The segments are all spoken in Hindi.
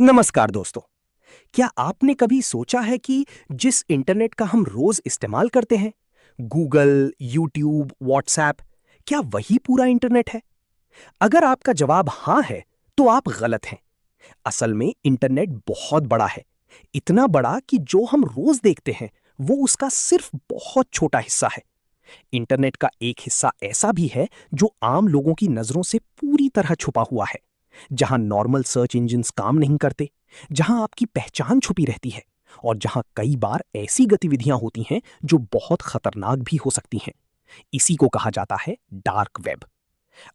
नमस्कार दोस्तों। क्या आपने कभी सोचा है कि जिस इंटरनेट का हम रोज इस्तेमाल करते हैं, गूगल, यूट्यूब, व्हाट्सएप, क्या वही पूरा इंटरनेट है? अगर आपका जवाब हाँ है, तो आप गलत हैं। असल में इंटरनेट बहुत बड़ा है, इतना बड़ा कि जो हम रोज देखते हैं, वो उसका सिर्फ बहुत छोटा हिस्सा है। इंटरनेट का एक हिस्सा ऐसा भी है जो आम लोगों की नजरों से पूरी तरह छुपा हुआ है, जहां नॉर्मल सर्च इंजिन्स काम नहीं करते, जहां आपकी पहचान छुपी रहती है और जहां कई बार ऐसी गतिविधियां होती हैं जो बहुत खतरनाक भी हो सकती हैं। इसी को कहा जाता है डार्क वेब।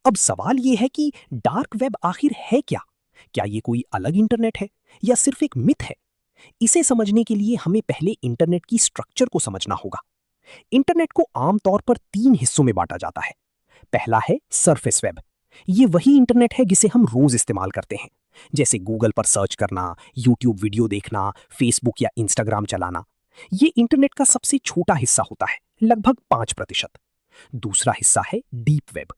अब सवाल यह है कि डार्क वेब आखिर है क्या? क्या ये कोई अलग इंटरनेट है या सिर्फ एक मिथ है? इसे समझने के लिए हमें पहले इंटरनेट की स्ट्रक्चर को समझना होगा। इंटरनेट को आमतौर पर तीन हिस्सों में बांटा जाता है। पहला है सरफेस वेब। ये वही इंटरनेट है जिसे हम रोज इस्तेमाल करते हैं, जैसे गूगल पर सर्च करना, यूट्यूब वीडियो देखना, फेसबुक या इंस्टाग्राम चलाना। ये इंटरनेट का सबसे छोटा हिस्सा होता है, लगभग 5%। दूसरा हिस्सा है डीप वेब।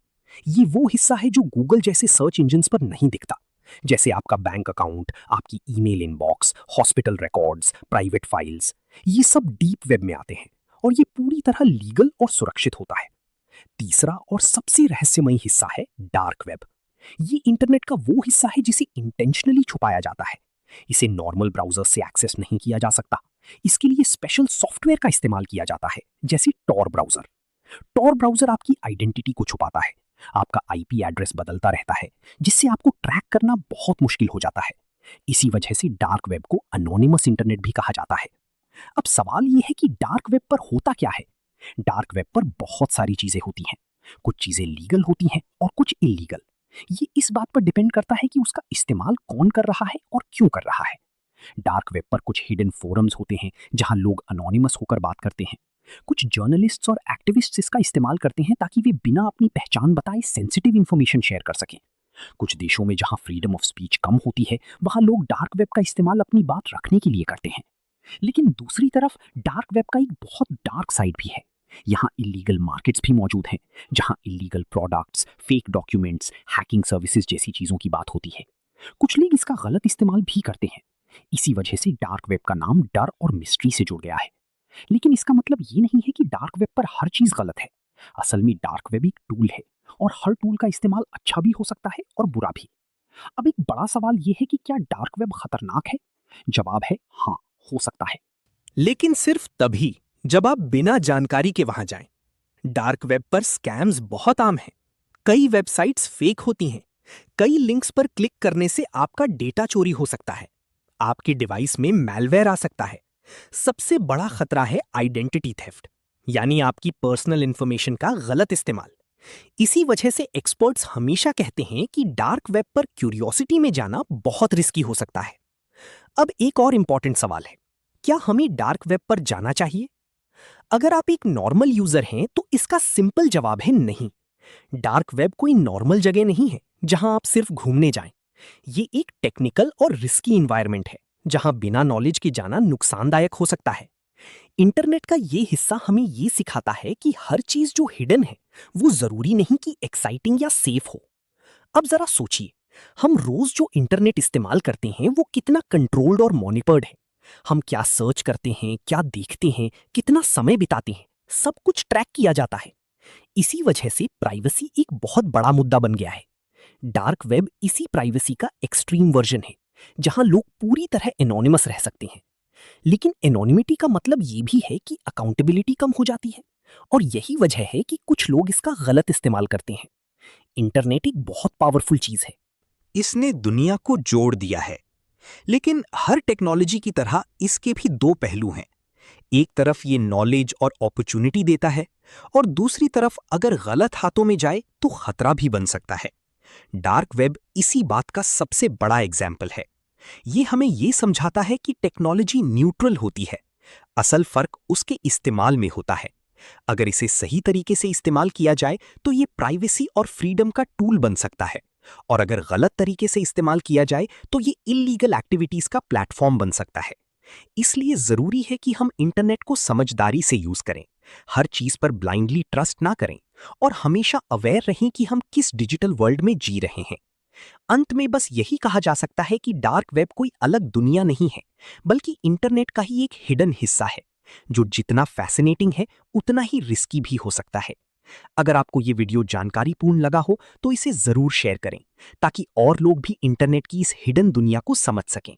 ये वो हिस्सा है जो गूगल जैसे सर्च इंजिन्स पर नहीं दिखता, जैसे आपका बैंक अकाउंट, आपकी email inbox, hospital records, private files. ये सब डीप वेब में आते हैं और ये पूरी तरह लीगल और सुरक्षित होता है। तीसरा और सबसे रहस्यमयी हिस्सा है डार्क वेब। ये इंटरनेट का वो हिस्सा है जिसे इंटेंशनली छुपाया जाता है। इसे नॉर्मल ब्राउजर से एक्सेस नहीं किया जा सकता। इसके लिए स्पेशल सॉफ्टवेयर का इस्तेमाल किया जाता है, जैसे टॉर ब्राउजर। टॉर ब्राउजर आपकी आइडेंटिटी को छुपाता है। आपका आईपी एड्रेस बदलता रहता है, जिससे आपको ट्रैक करना बहुत मुश्किल हो जाता है। इसी वजह से डार्क वेब को अनोनिमस इंटरनेट भी कहा जाता है। अब सवाल यह है कि डार्क वेब पर होता क्या है? डार्क वेब पर बहुत सारी चीजें होती हैं। कुछ चीजें लीगल होती हैं और कुछ इलीगल। ये इस बात पर डिपेंड करता है कि उसका इस्तेमाल कौन कर रहा है और क्यों कर रहा है। डार्क वेब पर कुछ हिडन फोरम्स होते हैं जहां लोग अनोनिमस होकर बात करते हैं। कुछ जर्नलिस्ट्स और एक्टिविस्ट्स इसका इस्तेमाल करते हैं ताकि वे बिना अपनी पहचान बताए सेंसिटिव इंफॉर्मेशन शेयर कर सकें। कुछ देशों में जहां फ्रीडम ऑफ स्पीच कम होती है, वहां लोग डार्क वेब का इस्तेमाल अपनी बात रखने के लिए करते हैं। लेकिन दूसरी तरफ डार्क वेब का एक बहुत डार्क साइड भी है। यहाँ इलीगल मार्केट्स भी मौजूद हैं, जहाँ illegal products, fake documents, hacking services जैसी चीज़ों की बात होती है। कुछ लोग इसका गलत इस्तेमाल भी करते हैं। इसी वजह से डार्क वेब का नाम डर और मिस्ट्री से जुड़ गया है। लेकिन इसका मतलब ये नहीं है कि डार्क वेब पर हर चीज़ गलत है। असल में डार्क वेब एक टूल है और हर टूल का इस्तेमाल अच्छा भी हो सकता है और बुरा भी। अब एक बड़ा सवाल ये है कि क्या डार्क वेब खतरनाक है? जवाब है हाँ, हो सकता है, लेकिन सिर्फ तभी जब आप बिना जानकारी के वहां जाएं। डार्क वेब पर स्कैम्स बहुत आम हैं। कई वेबसाइट्स फेक होती हैं। कई लिंक्स पर क्लिक करने से आपका डेटा चोरी हो सकता है। आपके डिवाइस में मैलवेयर आ सकता है। सबसे बड़ा खतरा है आइडेंटिटी थेफ्ट, यानी आपकी पर्सनल इंफॉर्मेशन का गलत इस्तेमाल। इसी वजह से एक्सपर्ट्स हमेशा कहते हैं कि डार्क वेब पर क्यूरियोसिटी में जाना बहुत रिस्की हो सकता है। अब एक और इंपॉर्टेंट सवाल है, क्या हमें डार्क वेब पर जाना चाहिए? अगर आप एक नॉर्मल यूजर हैं तो इसका सिंपल जवाब है नहीं। डार्क वेब कोई नॉर्मल जगह नहीं है जहां आप सिर्फ घूमने जाएं। ये एक टेक्निकल और रिस्की एनवायरनमेंट है जहां बिना नॉलेज के जाना नुकसानदायक हो सकता है। इंटरनेट का ये हिस्सा हमें ये सिखाता है कि हर चीज जो हिडन है वो जरूरी नहीं कि एक्साइटिंग या सेफ हो। अब जरा सोचिए, हम रोज जो इंटरनेट इस्तेमाल करते हैं वो कितना कंट्रोल्ड और मॉनिटर्ड है। हम क्या सर्च करते हैं, क्या देखते हैं, कितना समय बिताते हैं, सब कुछ ट्रैक किया जाता है। इसी वजह से प्राइवेसी एक बहुत बड़ा मुद्दा बन गया है। डार्क वेब इसी प्राइवेसी का एक्सट्रीम वर्जन है, जहां लोग पूरी तरह एनोनिमस रह सकते हैं। लेकिन एनोनिमिटी का मतलब ये भी है कि अकाउंटेबिलिटी कम हो जाती है, और यही वजह है कि कुछ लोग इसका गलत इस्तेमाल करते हैं। इंटरनेट एक बहुत पावरफुल चीज है। इसने दुनिया को जोड़ दिया है। लेकिन हर टेक्नोलॉजी की तरह इसके भी दो पहलू हैं। एक तरफ ये नॉलेज और अपॉर्चुनिटी देता है, और दूसरी तरफ अगर गलत हाथों में जाए तो खतरा भी बन सकता है। डार्क वेब इसी बात का सबसे बड़ा एग्जाम्पल है। ये हमें ये समझाता है कि टेक्नोलॉजी न्यूट्रल होती है। असल फर्क उसके इस्तेमाल में होता है। अगर इसे सही तरीके से इस्तेमाल किया जाए तो ये प्राइवेसी और फ्रीडम का टूल बन सकता है, और अगर गलत तरीके से इस्तेमाल किया जाए तो ये इलीगल एक्टिविटीज का प्लेटफॉर्म बन सकता है। इसलिए जरूरी है कि हम इंटरनेट को समझदारी से यूज करें, हर चीज पर ब्लाइंडली ट्रस्ट ना करें, और हमेशा अवेयर रहें कि हम किस डिजिटल वर्ल्ड में जी रहे हैं। अंत में बस यही कहा जा सकता है कि डार्क वेब कोई अलग दुनिया नहीं है, बल्कि इंटरनेट का ही एक हिडन हिस्सा है, जो जितना फैसिनेटिंग है उतना ही रिस्की भी हो सकता है। अगर आपको ये वीडियो जानकारीपूर्ण लगा हो तो इसे जरूर शेयर करें, ताकि और लोग भी इंटरनेट की इस हिडन दुनिया को समझ सकें।